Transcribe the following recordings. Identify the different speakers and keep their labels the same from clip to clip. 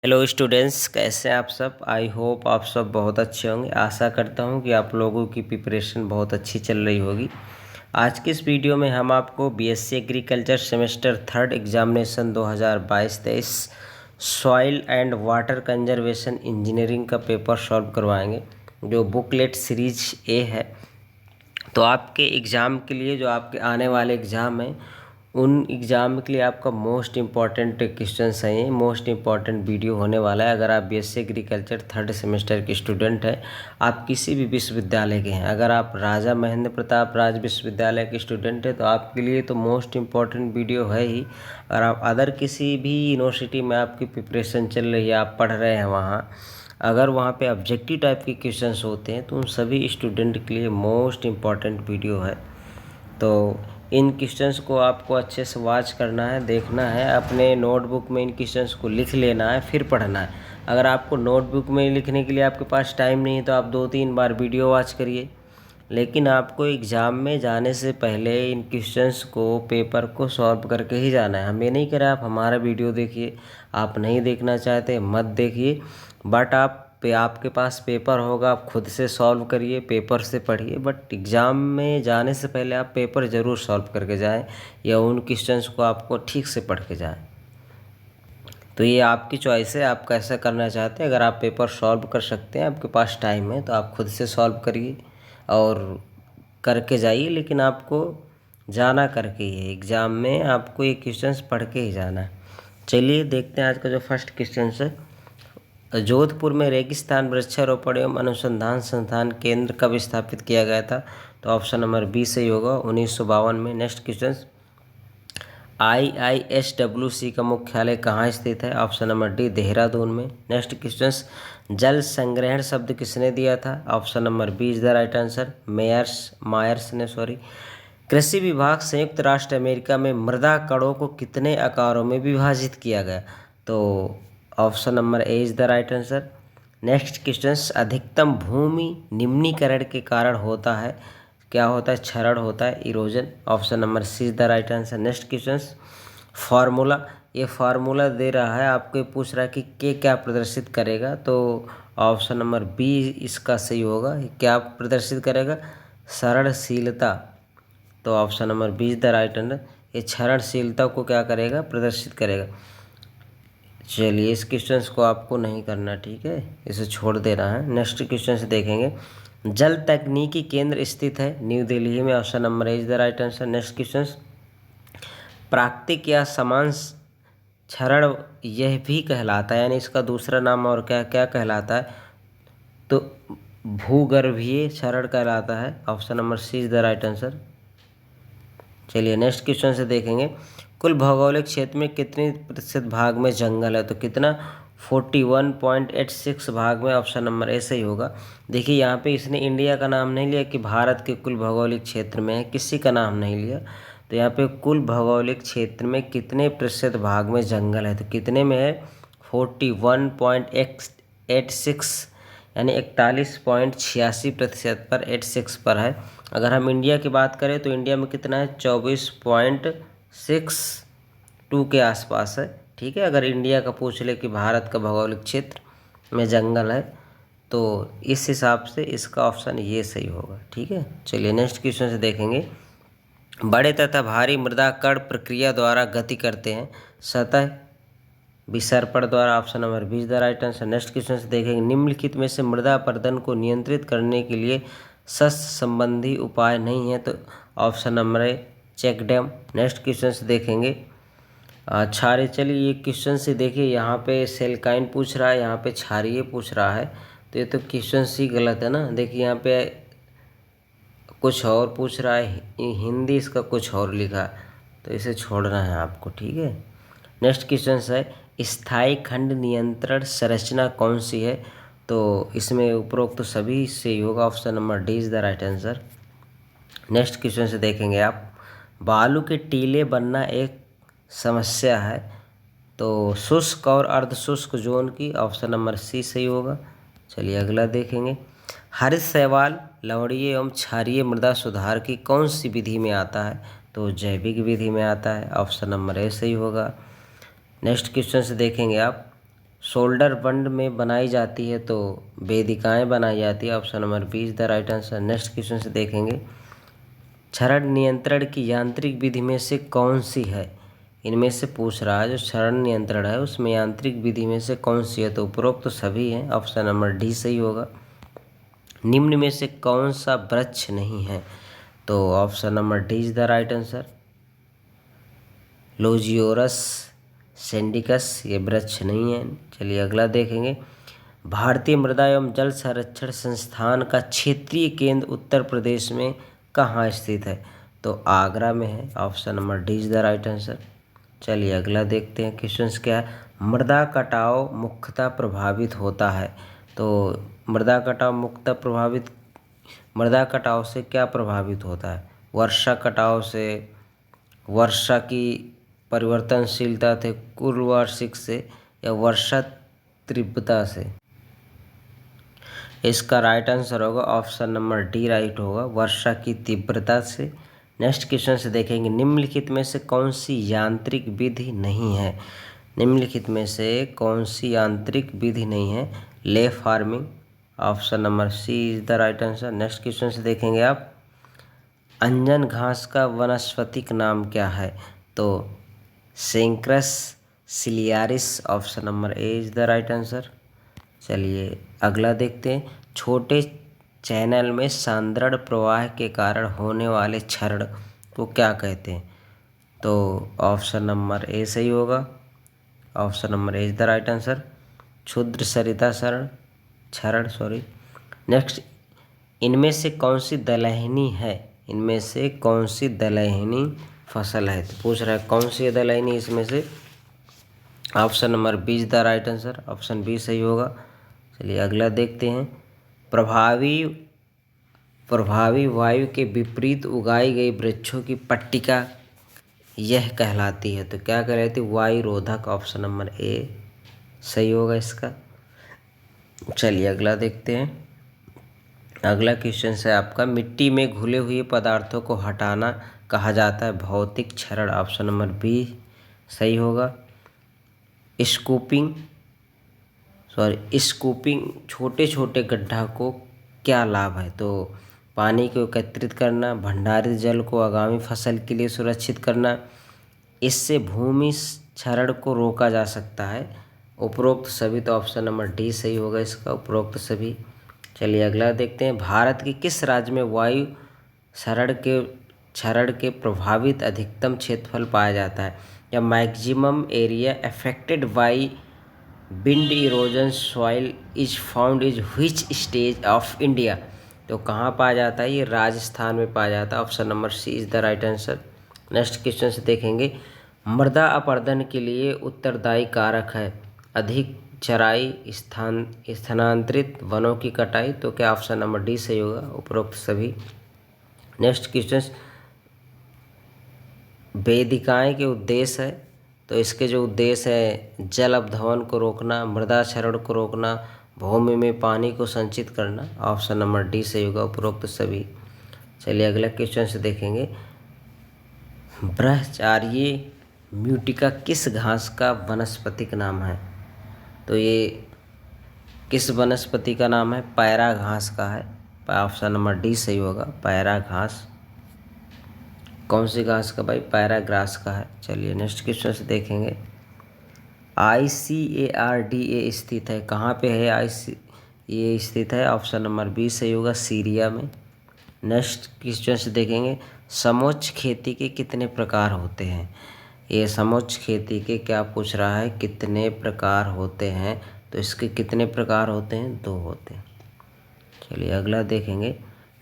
Speaker 1: Hello students, कैसे हैं आप सब। आई होप आप सब बहुत अच्छे होंगे। आशा करता हूं कि आप लोगों की प्रिपरेशन बहुत अच्छी चल रही होगी। आज की इस वीडियो में हम आपको BSc agriculture semester 3 examination 2022-23 soil and water conservation engineering का पेपर सॉल्व करवाएंगे, जो बुकलेट सीरीज ए है। तो आपके एग्ज़ाम के लिए, जो आपके आने वाले एग्ज़ाम हैं, उन एग्ज़ाम के लिए आपका मोस्ट इम्पॉर्टेंट क्वेश्चंस हैं, ये मोस्ट इम्पॉर्टेंट वीडियो होने वाला है। अगर आप बीएससी एग्रीकल्चर 3rd सेमेस्टर के स्टूडेंट हैं, आप किसी भी विश्वविद्यालय के हैं, अगर आप राजा महेंद्र प्रताप राज विश्वविद्यालय के स्टूडेंट हैं, तो आपके लिए तो मोस्ट इम्पॉर्टेंट वीडियो है ही। अगर आप अदर किसी भी यूनिवर्सिटी में आपकी प्रिपरेशन चल रही है, आप पढ़ रहे हैं वहाँ, अगर वहाँ पे ऑब्जेक्टिव टाइप के क्वेश्चंस होते हैं, तो उन सभी स्टूडेंट के लिए मोस्ट इम्पॉर्टेंट वीडियो है। तो इन क्वेश्चंस को आपको अच्छे से वॉच करना है, देखना है, अपने नोटबुक में इन क्वेश्चंस को लिख लेना है, फिर पढ़ना है। अगर आपको नोटबुक में लिखने के लिए आपके पास टाइम नहीं है, तो आप 2-3 बार वीडियो वॉच करिए, लेकिन आपको एग्ज़ाम में जाने से पहले इन क्वेश्चंस को, पेपर को सॉल्व करके ही जाना है। हम ये नहीं कह रहे आप हमारा वीडियो देखिए, आप नहीं देखना चाहते मत देखिए, बट आपके पास पेपर होगा, आप खुद से सॉल्व करिए, पेपर से पढ़िए, बट एग्ज़ाम में जाने से पहले आप पेपर ज़रूर सॉल्व करके जाएं, या उन क्वेश्चंस को आपको ठीक से पढ़ के जाएं। तो ये आपकी चॉइस है, आप कैसा करना चाहते हैं। अगर आप पेपर सॉल्व कर सकते हैं, आपके पास टाइम है, तो आप खुद से सॉल्व करिए और करके जाइए, लेकिन आपको जाना करके ही है। एग्ज़ाम में आपको ये क्वेश्चंस पढ़ के ही जाना है। चलिए देखते हैं आज का जो फर्स्ट क्वेश्चन है। जोधपुर में रेगिस्तान वृक्षारोपण एवं अनुसंधान संस्थान केंद्र कब स्थापित किया गया था। तो ऑप्शन नंबर बी सही होगा, 1952 में। नेक्स्ट क्वेश्चन, IISWC का मुख्यालय कहाँ स्थित है। ऑप्शन नंबर डी, देहरादून में। नेक्स्ट क्वेश्चन, जल संग्रहण शब्द किसने दिया था। Option number B is the right answer, Myers ने। कृषि विभाग संयुक्त राष्ट्र अमेरिका में मृदा कणों को कितने आकारों में विभाजित किया गया। तो option number A is the right answer. Next question, अधिकतम भूमि निम्नीकरण के कारण होता है, क्या होता है। क्षरण होता है, erosion. Option number C is the right answer. Next question, formula, ये फार्मूला दे रहा है आपको, पूछ रहा है कि के क्या प्रदर्शित करेगा। तो ऑप्शन नंबर बी इसका सही होगा। क्या प्रदर्शित करेगा, क्षरणशीलता। तो option number B is the right answer. ये क्षरणशीलता को क्या करेगा, प्रदर्शित करेगा। चलिए इस क्वेश्चन को आपको नहीं करना, ठीक है, इसे छोड़ देना है। नेक्स्ट क्वेश्चन से देखेंगे, जल तकनीकी केंद्र स्थित है न्यू दिल्ली में। Option number A is the right answer. Next question, प्राकृतिक या समान क्षरण यह भी कहलाता है, यानी इसका दूसरा नाम और क्या क्या कहलाता है। तो भूगर्भीय क्षरण कहलाता है। Option number C is the right answer. चलिए नेक्स्ट क्वेश्चन से देखेंगे, कुल भौगोलिक क्षेत्र में कितने प्रतिशत भाग में जंगल है। तो कितना, 41.86 भाग में। ऑप्शन नंबर ए सही होगा। देखिए यहाँ पे इसने इंडिया का नाम नहीं लिया कि भारत के कुल भौगोलिक क्षेत्र में है, किसी का नाम नहीं लिया। तो यहाँ पे कुल भौगोलिक क्षेत्र में कितने प्रतिशत भाग में जंगल है, तो कितने में है, 41.86, यानी 41.86% पर, 86 पर है। अगर हम इंडिया की बात करें तो इंडिया में कितना है, 24.62 के आसपास है, ठीक है। अगर इंडिया का पूछ ले कि भारत का भौगोलिक क्षेत्र में जंगल है, तो इस हिसाब से इसका ऑप्शन ये सही होगा, ठीक है। चलिए नेक्स्ट क्वेश्चन से देखेंगे, बड़े तथा भारी मृदा कण प्रक्रिया द्वारा गति करते हैं, सतह विसर्पण द्वारा। Option number B is the right answer. Next question से देखेंगे, निम्नलिखित में से मृदा अपरदन को नियंत्रित करने के लिए शस्य संबंधी उपाय नहीं है। तो option number A, check dam. Next question से देखेंगे, क्षारीय, चलिए ये क्वेश्चन से देखिए, यहाँ पे सेलकाइन पूछ रहा है, यहाँ पे क्षारीय पूछ रहा है, तो ये तो क्वेश्चन सी गलत है ना। देखिए यहाँ पे कुछ और पूछ रहा है, हिंदी इसका कुछ और लिखा है, तो इसे छोड़ना है आपको, ठीक है। नेक्स्ट क्वेश्चन है, स्थायी खंड नियंत्रण संरचना कौन सी है। तो इसमें उपरोक्त तो सभी से ही होगा। Option number D is the right answer. Next question से देखेंगे आप, बालू के टीले बनना एक समस्या है, तो शुष्क और अर्धशुष्क जोन की। ऑप्शन नंबर सी सही होगा। चलिए अगला देखेंगे, हरित शैवाल लवणीय एवं क्षारीय मृदा सुधार की कौन सी विधि में आता है। तो जैविक विधि में आता है। ऑप्शन नंबर ए सही होगा। नेक्स्ट क्वेश्चन से देखेंगे आप, शोल्डर बंड में बनाई जाती है तो वेदिकाएं बनाई जाती है। Option number B is the right answer. Next question से देखेंगे, क्षरण नियंत्रण की यांत्रिक विधि में से कौन सी है? इनमें से पूछ रहा है, जो क्षरण नियंत्रण है उसमें यांत्रिक विधि में से कौन सी है? तो उपरोक्त तो सभी हैं, ऑप्शन नंबर डी सही होगा। निम्न में से कौन सा वृक्ष नहीं है? तो option number D is the right answer. लोजियोरस सेंडिकस ये वृक्ष नहीं है। चलिए अगला देखेंगे, भारतीय मृदा एवं जल संरक्षण संस्थान का क्षेत्रीय केंद्र उत्तर प्रदेश में कहाँ स्थित है? तो आगरा में है। Option number D is the right answer. चलिए अगला देखते हैं, क्वेश्चन क्या है, मृदा कटाव मुख्यतः प्रभावित होता है। तो मृदा कटाव से क्या प्रभावित होता है? वर्षा कटाव से, वर्षा की परिवर्तनशीलता थे, कुल वार्षिक से, या वर्षा तीव्रता से? इसका राइट आंसर होगा ऑप्शन नंबर डी राइट होगा, वर्षा की तीव्रता से। नेक्स्ट क्वेश्चन से देखेंगे, निम्नलिखित में से कौन सी यांत्रिक विधि नहीं है? निम्नलिखित में से कौन सी यांत्रिक विधि नहीं है? Ley farming, option number C is the right answer. Next question से देखेंगे आप, अंजन घास का वानस्पतिक नाम क्या है? तो सेंक्रस सिलियारिस, option number A is the right answer. चलिए अगला देखते हैं, छोटे चैनल में सांद्रण प्रवाह के कारण होने वाले क्षरण को क्या कहते हैं? तो ऑप्शन नंबर ए सही होगा, option number A is the right answer. क्षुद्र सरिता क्षरण। नेक्स्ट, इनमें से कौन सी दलहनी है? इनमें से कौन सी दलहनी फसल है? तो पूछ रहा है कौन सी दलहनी इसमें से? Option number B is the right answer, option B सही होगा। चलिए अगला देखते हैं, प्रभावी वायु के विपरीत उगाई गई वृक्षों की पट्टिका यह कहलाती है। तो क्या कहलाती है? वायु रोधक, ऑप्शन नंबर ए सही होगा इसका। चलिए अगला देखते हैं, अगला क्वेश्चन है आपका, मिट्टी में घुले हुए पदार्थों को हटाना कहा जाता है भौतिक क्षरण, ऑप्शन नंबर बी सही होगा। स्कूपिंग छोटे छोटे गड्ढा को क्या लाभ है? तो पानी को एकत्रित करना, भंडारित जल को आगामी फसल के लिए सुरक्षित करना, इससे भूमि क्षरण को रोका जा सकता है। उपरोक्त सभी, तो ऑप्शन नंबर डी सही होगा इसका, उपरोक्त सभी। चलिए अगला देखते हैं, भारत के किस राज्य में वायु क्षरण के प्रभावित अधिकतम क्षेत्रफल पाया जाता है? या maximum area affected by wind erosion soil is found is which state of India? तो कहाँ पाया जाता है? ये राजस्थान में पाया जाता है, option number C is the right answer. Next question से देखेंगे, मृदा अपरदन के लिए उत्तरदायी कारक है अधिक चराई, स्थानांतरित वनों की कटाई? तो क्या ऑप्शन नंबर डी सही होगा, उपरोक्त सभी। नेक्स्ट क्वेश्चन, वेदिकाएं के उद्देश्य है, तो इसके जो उद्देश्य है, जल अपधवन को रोकना, मृदा क्षरण को रोकना, भूमि में पानी को संचित करना, ऑप्शन नंबर डी सही होगा, उपरोक्त सभी। चलिए अगला क्वेश्चन से देखेंगे, ब्रह्मचार्य म्यूटिका किस घास का वानस्पतिक नाम है? तो ये किस वनस्पति का नाम है? पैरा घास का है, ऑप्शन नंबर डी सही होगा, पैरा घास। कौन सी घास का भाई? पैराग्रास का है। चलिए नेक्स्ट क्वेश्चन से देखेंगे, ICARDA स्थित है, कहाँ पे है ये स्थित है? ऑप्शन नंबर बी सही होगा, सीरिया में। नेक्स्ट क्वेश्चन से देखेंगे, समोच्च खेती के कितने प्रकार होते हैं? ये समोच्च खेती के क्या पूछ रहा है, कितने प्रकार होते हैं? तो इसके कितने प्रकार होते हैं? 2 होते हैं। चलिए अगला देखेंगे,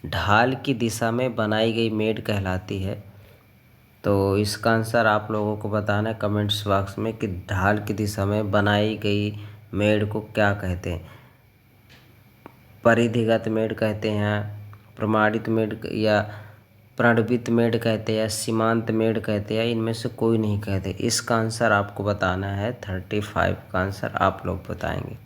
Speaker 1: ढाल की दिशा में बनाई गई मेड़ कहलाती है। तो इसका आंसर आप लोगों को बताना है कमेंट्स बॉक्स में कि ढाल की दिशा में बनाई गई मेड़ को क्या कहते हैं? परिधिगत मेड़ कहते हैं, प्रमाणित मेड़ या प्रणवित मेड़ कहते हैं, या सीमांत मेड़ कहते हैं, इनमें से कोई नहीं कहते। इसका आंसर आपको बताना है, 35 का आंसर आप लोग बताएंगे।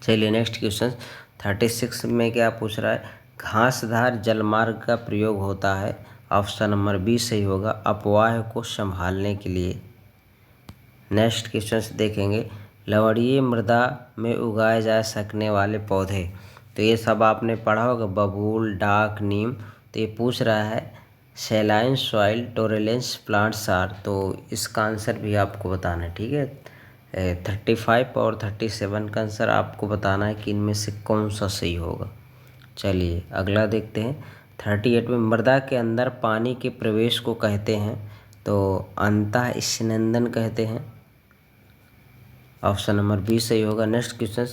Speaker 1: चलिए नेक्स्ट क्वेश्चन 36 में क्या पूछ रहा है, घासधार जलमार्ग का प्रयोग होता है, ऑप्शन नंबर बी सही होगा, अपवाह को संभालने के लिए। नेक्स्ट क्वेश्चन देखेंगे, लवणीय मृदा में उगाए जा सकने वाले पौधे। तो ये सब आपने पढ़ा होगा, बबूल, डाक, नीम। तो ये पूछ रहा है सैलाइन सॉइल टोरेलेंस प्लांट्स आर। तो इसका आंसर भी आपको बताना है, ठीक है। 35 और 37 का आंसर आपको बताना है कि इनमें से कौन सा सही होगा। चलिए अगला देखते हैं। 38 में मृदा के अंदर पानी के प्रवेश को कहते हैं। तो अंतः स्नंदन कहते हैं। ऑप्शन नंबर बी सही होगा। नेक्स्ट क्वेश्चन,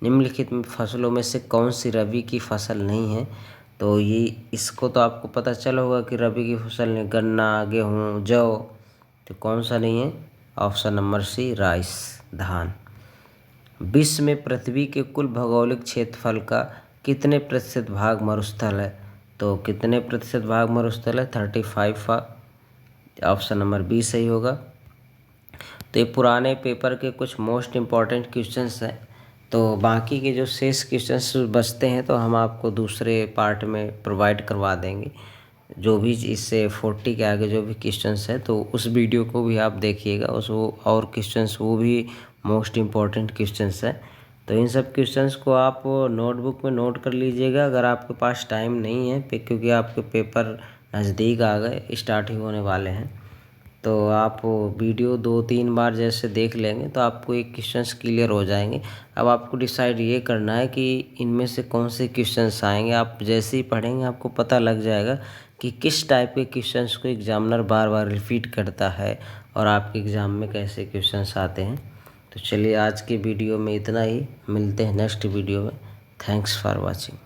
Speaker 1: निम्नलिखित में फसलों में से कौन सी रबी की फसल नहीं है। तो ये इसको तो आपको पता चला होगा कि रबी की फसल ने गन्ना, गेहूँ, जौ। तो कौन सा नहीं है? ऑप्शन नंबर सी राइस, धान। विश्व में पृथ्वी के कुल भौगोलिक क्षेत्रफल का कितने प्रतिशत भाग मरुस्थल है। तो कितने प्रतिशत भाग मरुस्थल है? 35। ऑप्शन नंबर बी सही होगा। तो ये पुराने पेपर के कुछ मोस्ट इम्पॉर्टेंट क्वेश्चंस हैं। तो बाकी के जो शेष क्वेश्चंस बचते हैं तो हम आपको दूसरे पार्ट में प्रोवाइड करवा देंगे। जो भी इससे 40 के आगे जो भी क्वेश्चंस है तो उस वीडियो को भी आप देखिएगा, उस वो और क्वेश्चंस वो भी मोस्ट इम्पॉर्टेंट क्वेश्चंस है। तो इन सब क्वेश्चंस को आप नोटबुक में नोट कर लीजिएगा अगर आपके पास टाइम नहीं है, क्योंकि आपके पेपर नज़दीक आ गए, स्टार्ट ही होने वाले हैं। तो आप वीडियो 2-3 बार जैसे देख लेंगे तो आपको एक क्वेश्चंस क्लियर हो जाएंगे। अब आपको डिसाइड ये करना है कि इनमें से कौन से क्वेश्चंस आएंगे। आप जैसे ही पढ़ेंगे आपको पता लग जाएगा कि किस टाइप के क्वेश्चंस को एग्जामिनर बार बार रिपीट करता है और आपके एग्ज़ाम में कैसे क्वेश्चंस आते हैं। तो चलिए आज की वीडियो में इतना ही, मिलते हैं नेक्स्ट वीडियो में। Thanks for watching.